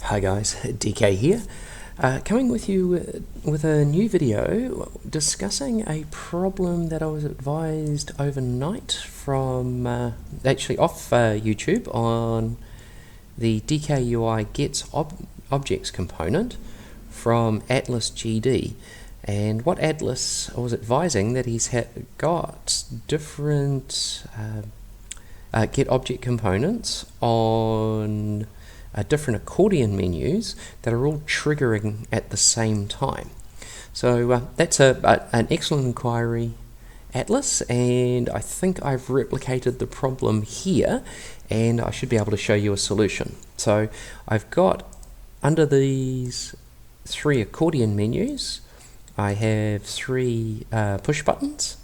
Hi guys, DK here, coming with you with a new video discussing a problem that I was advised overnight from, actually off YouTube on the DKUI gets objects component from Atlas GD. And what Atlas was advising that he's got different get object components on different accordion menus that are all triggering at the same time. So that's an excellent inquiry, Atlas, and I think I've replicated the problem here, and I should be able to show you a solution. So I've got, under these three accordion menus, I have three push buttons,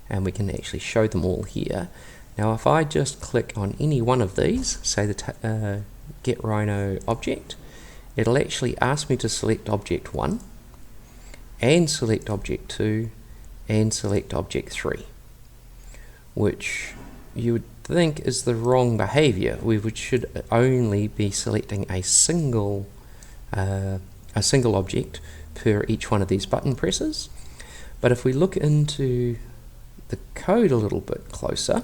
and we can actually show them all here. Now if I just click on any one of these, say the Get Rhino object, it'll actually ask me to select object 1 and select object 2 and select object 3, which you would think is the wrong behavior. We should only be selecting a single object per each one of these button presses. But if we look into the code a little bit closer,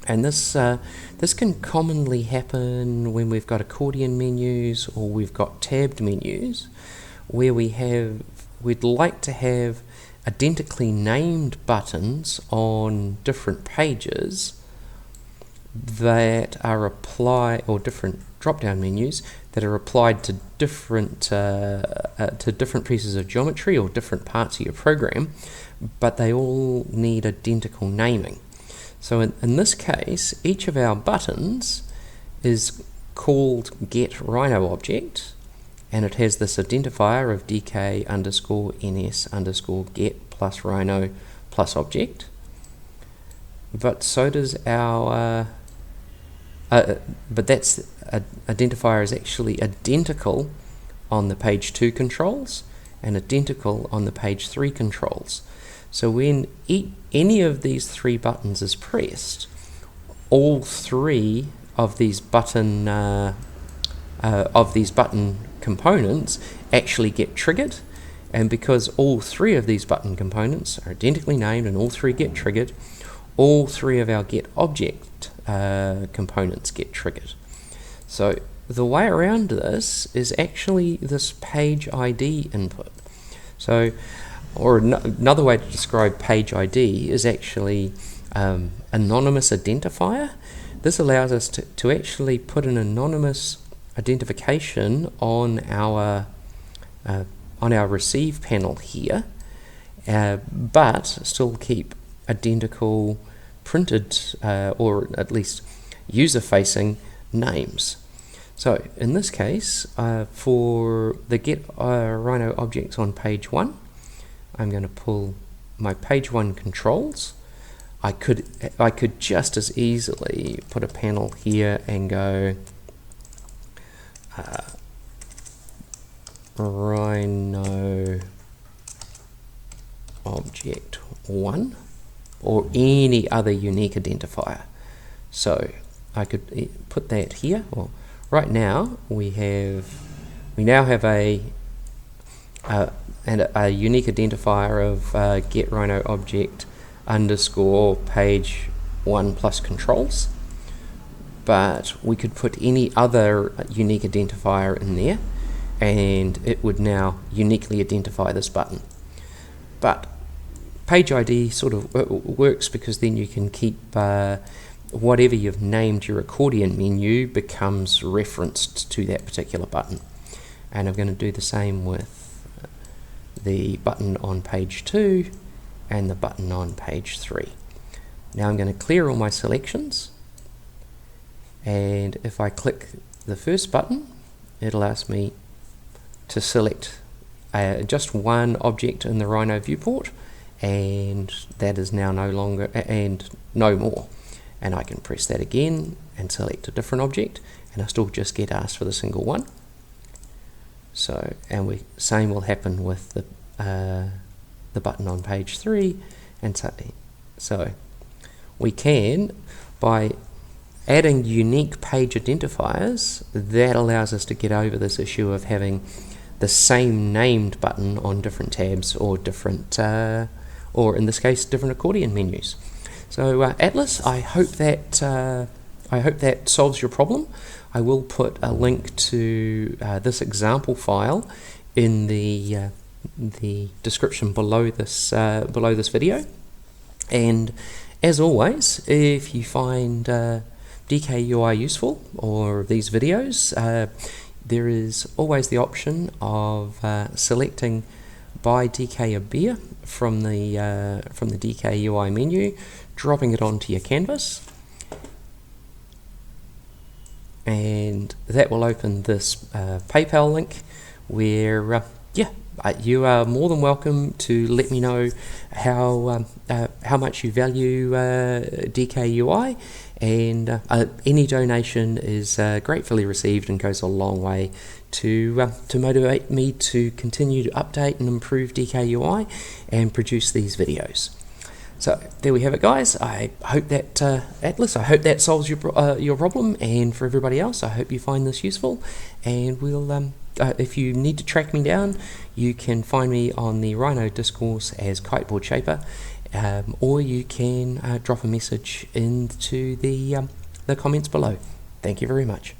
and this can commonly happen when we've got accordion menus or we've got tabbed menus, where we'd like to have identically named buttons on different pages that are applied, or different drop-down menus that are applied to different pieces of geometry or different parts of your program, but they all need identical naming. So in this case, each of our buttons is called Get Rhino object, and it has this identifier of DK underscore NS underscore get plus Rhino plus object. But so does our, but that's identifier is actually identical on the page 2 controls and identical on the page 3 controls. So when any of these three buttons is pressed, all three of these button components actually get triggered, and because all three of these button components are identically named and all three get triggered, all three of our get object components get triggered. So the way around this is actually this page ID input. So, or another way to describe page ID is actually anonymous identifier. This allows us to actually put an anonymous identification on our receive panel here, but still keep identical printed or at least user-facing names. So in this case, for the Get Rhino objects on page 1, I'm going to pull my page 1 controls. I could just as easily put a panel here and go Rhino object 1 or any other unique identifier. So I could put that here. Well, right now we now have a unique identifier of Get Rhino object underscore page 1 plus controls, but we could put any other unique identifier in there and it would now uniquely identify this button. But page ID sort of works because then you can keep whatever you've named your accordion menu becomes referenced to that particular button. And I'm going to do the same with the button on page 2 and the button on page 3. Now I'm going to clear all my selections, and if I click the first button, it'll ask me to select just one object in the Rhino viewport, and that is now no longer and no more. And I can press that again and select a different object, and I still just get asked for the single one. So, and same will happen with the button on page 3, and so we can, by adding unique page identifiers, that allows us to get over this issue of having the same named button on different tabs or different, or in this case, different accordion menus. So Atlas, I hope that solves your problem. I will put a link to this example file in the description below this video. And as always, if you find DKUI useful or these videos, there is always the option of selecting by DKUI from the DKUI menu, dropping it onto your canvas, and that will open this PayPal link where you are more than welcome to let me know how much you value DKUI, and any donation is gratefully received and goes a long way to motivate me to continue to update and improve DKUI and produce these videos. So there we have it, guys. I hope that Atlas, I hope that solves your problem, and for everybody else, I hope you find this useful. And we'll if you need to track me down, you can find me on the Rhino discourse as Kiteboard Shaper, or you can drop a message into the comments below. Thank you very much.